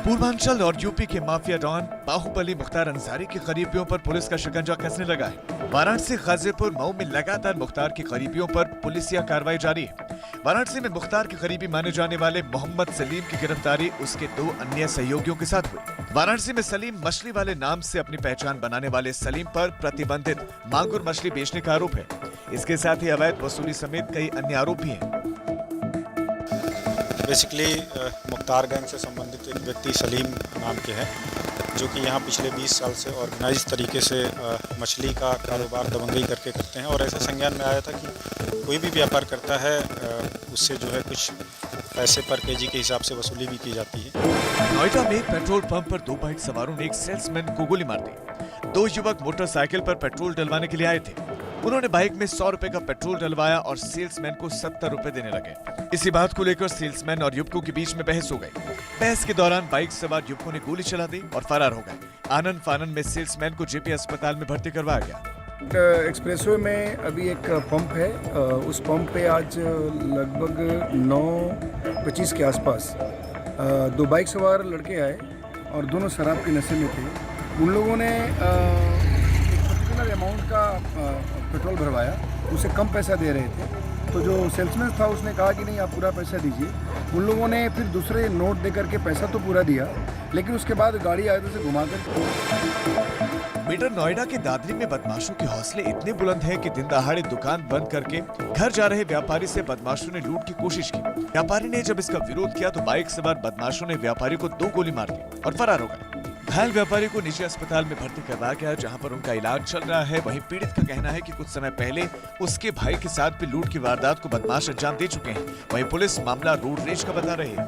पूर्वांचल और यूपी के mafia don Baahubali Mukhtar Ansari के करीबियों पर पुलिस का शिकंजा कसने लगा है। वाराणसी, गाजीपुर, मऊ में लगातार मुख्तार के करीबियों पर पुलिसिया कार्रवाई जारी है। वाराणसी में मुख्तार के करीबी माने जाने वाले मोहम्मद सलीम की गिरफ्तारी उसके 2 अन्य सहयोगियों के साथ हुई। वाराणसी में सलीम मछली वाले नाम से अपनी पहचान बनाने वाले सलीम पर प्रतिबंधित मांगुर मछली बेचने का आरोप है। इसके साथ ही अवैध वसूली समेत कई अन्य आरोप भी हैं। बेसिकली मुख्तार गैंग से संबंधित एक व्यक्ति सलीम नाम के हैं, जो कि यहाँ पिछले 20 साल से ऑर्गेनाइज तरीके से मछली का कारोबार दबंगई करके करते हैं। और ऐसे संज्ञान में आया था कि कोई भी व्यापार करता है उससे जो है कुछ पैसे पर केजी के हिसाब से वसूली भी की जाती है। नोएडा में पेट्रोल पंप पर 2 बाइक सवारों ने एक सेल्समैन को गोली मार दी। 2 युवक मोटरसाइकिल पर पेट्रोल डलवाने के लिए आए थे। उन्होंने बाइक में 100 रुपए का पेट्रोल डलवाया और सेल्समैन को 70 रुपए देने लगे। इसी बात को लेकर सेल्समैन और युवकों के बीच में बहस हो गई। बहस के दौरान बाइक सवार युवकों ने गोली चला दी और फरार हो गए। आनन फानन में सेल्समैन को जेपी अस्पताल में भर्ती करवाया गया। एक्सप्रेसवे में अभी एक पंप है, उस पंप पे आज लगभग 9:25 के आसपास 2 बाइक सवार लड़के आए और दोनों शराब के नशे में थे। उन लोगों ने एक पर्टिकुलर अमाउंट का पेट्रोल भरवाया, उसे कम पैसा दे रहे थे। तो जो सेल्समैन था उसने कहा कि नहीं आप पूरा पैसा दीजिए। उन लोगों ने फिर दूसरे नोट दे करके पैसा तो पूरा दिया, लेकिन उसके बाद गाड़ी आगे से घुमाकर। मीटर नोएडा के दादरी में बदमाशों के हौसले इतने बुलंद हैं कि दिन दहाड़े दुकान बंद करके घर जा रहे व्यापारी से बदमाशों ने लूट की कोशिश की। व्यापारी ने जब इसका विरोध किया तो बाइक सवार बदमाशों ने व्यापारी को 2 गोली मार दी और फरार हो गए। घायल व्यापारी को निजी अस्पताल में भर्ती करवाया गया, जहां पर उनका इलाज चल रहा है। वहीं पीड़ित का कहना है कि कुछ समय पहले उसके भाई के साथ भी लूट की वारदात को बदमाश अंजाम दे चुके हैं। वहीं पुलिस मामला रोड रेज का बता रही है।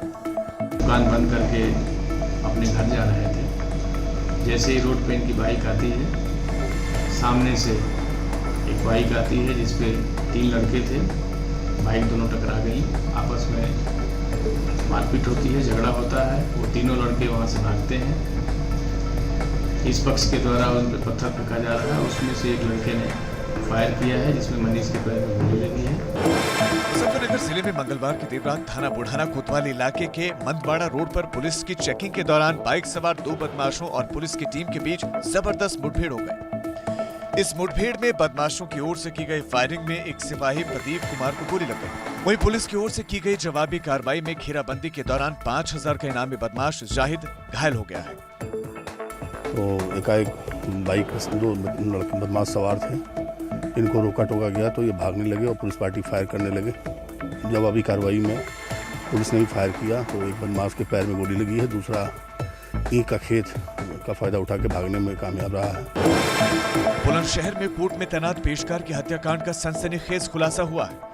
दुकान बंद करके अपने घर जा रहे थे। जैसे ही रोड पे इनकी बाइक आती है, सामने से एक बाइक आती है जिसपे 3 लड़के थे। बाइक दोनों टकरा गई, आपस में मारपीट होती है, झगड़ा होता है। वो तीनों लड़के वहाँ से भागते हैं। इस पक्ष के द्वारा उन पर पत्थर फेंका जा रहा है। उसमें से एक लड़के ने फायर किया है, जिसमें मनीष के पैर में गोली लगी है। मुजफ्फरनगर जिले में मंगलवार की देर रात थाना बुढ़ाना कोतवाली इलाके के मंदवाड़ा रोड पर पुलिस की चेकिंग के दौरान बाइक सवार 2 बदमाशों और पुलिस की टीम के बीच जबरदस्त मुठभेड़ हो गई। इस मुठभेड़ में बदमाशों की ओर से की गई फायरिंग में एक सिपाही प्रदीप कुमार को गोली लग गई। वहीं पुलिस की ओर से की गई जवाबी कार्रवाई में घेराबंदी के दौरान 5000 का इनामी बदमाश जाहिद घायल हो गया है। तो एकाएक बाइक पर 2 लड़के बदमाश सवार थे, इनको रोका टोका गया तो ये भागने लगे और पुलिस पार्टी फायर करने लगे। जवाबी कार्रवाई में पुलिस ने भी फायर किया तो एक बदमाश के पैर में गोली लगी है, दूसरा ईंट का खेत का फायदा उठा के भागने में कामयाब रहा है। बुलंदशहर में कोर्ट में तैनात पेशकार के हत्याकांड का सनसनीखेज खुलासा हुआ है।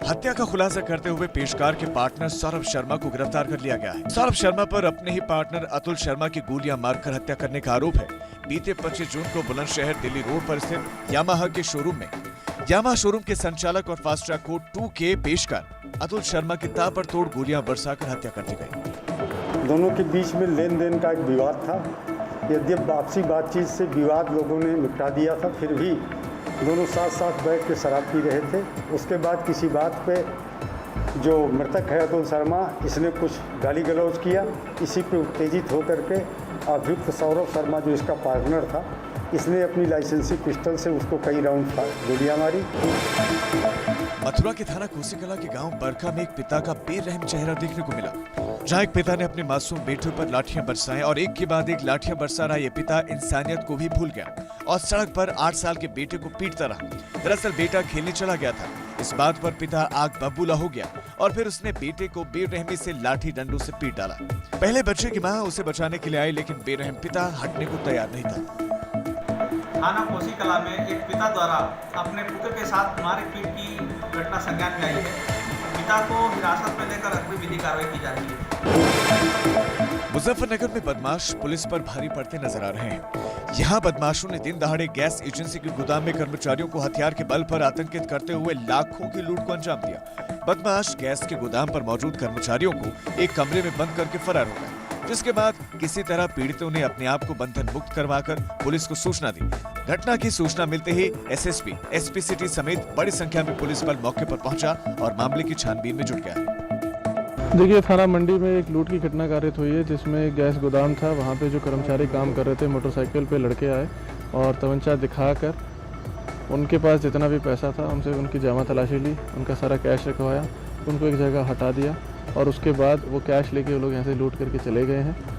हत्या का खुलासा करते हुए पेशकार के पार्टनर सौरभ शर्मा को गिरफ्तार कर लिया गया है। सौरभ शर्मा पर अपने ही पार्टनर अतुल शर्मा की गोलियां मारकर हत्या करने का आरोप है। बीते 25 जून को बुलंदशहर दिल्ली रोड पर स्थित यामाहा के शोरूम में यामाहा शोरूम के संचालक और फास्ट ट्रैक कोर्ट 2 के पेशकार अतुल शर्मा की ताबड़तोड़ गोलियां बरसाकर हत्या कर दी गई। दोनों के बीच में लेन देन का एक विवाद था। यद्यपि आपसी बातचीत से विवाद लोगों ने निपटा दिया था, फिर भी दोनों साथ साथ बैठ के शराब पी रहे थे। उसके बाद किसी बात पे जो मृतक है अतुल शर्मा, इसने कुछ गाली गलौज किया। इसी पे उत्तेजित होकर के अभियुक्त सौरभ शर्मा जो इसका पार्टनर था, इसने अपनी लाइसेंसी पिस्टल से उसको कई राउंड गोलियां मारी। मथुरा के थाना कोसीकला के गांव बरखा में एक पिता का बेरहम चेहरा देखने को मिला, जहां एक पिता ने अपने मासूम बेटे पर लाठियां बरसाई और एक के बाद एक लाठियां बरसा रहा ये पिता इंसानियत को भी भूल गया और सड़क पर 8 साल के बेटे को पीटता रहा। दरअसल बेटा खेलने चला गया था। इस बात पर पिता आग बबूला हो गया और फिर उसने बेटे को बेरहमी से लाठी डंडों से पीट डाला। पहले बच्चे की मां उसे बचाने के लिए आई, लेकिन बेरहम पिता हटने को तैयार नहीं था। थाना कोसीकला में एक पिता द्वारा अपने पुत्र के साथ मारपीट की घटना संज्ञान में आई है। पिता को हिरासत में लेकर अग्रिम विधि कार्रवाई की जा रही है। मुजफ्फरनगर में बदमाश पुलिस पर भारी पड़ते नजर आ रहे हैं। यहाँ बदमाशों ने दिन दहाड़े गैस एजेंसी के गोदाम में कर्मचारियों को हथियार के बल पर आतंकित करते हुए लाखों की लूट को अंजाम दिया। बदमाश गैस के गोदाम पर मौजूद कर्मचारियों को एक कमरे में बंद करके फरार हो गए, जिसके बाद किसी तरह पीड़ितों ने अपने आप को बंधन मुक्त करवाकर पुलिस को सूचना दी। घटना की सूचना मिलते ही एसएसपी, एसपी सिटी समेत बड़ी संख्या में पुलिस बल मौके पर पहुंचा और मामले की छानबीन में जुट गया। देखिए, थाना मंडी में एक लूट की घटना कारित हुई है जिसमें एक गैस गोदाम था। वहाँ पे जो कर्मचारी काम कर रहे थे, मोटरसाइकिल पे लड़के आए और तमंचा दिखाकर उनके पास जितना भी पैसा था उनसे उनकी जामा तलाशी ली, उनका सारा कैश रखवाया, उनको एक जगह हटा दिया और उसके बाद वो कैश लेके वो लोग यहाँ से लूट करके चले गए हैं।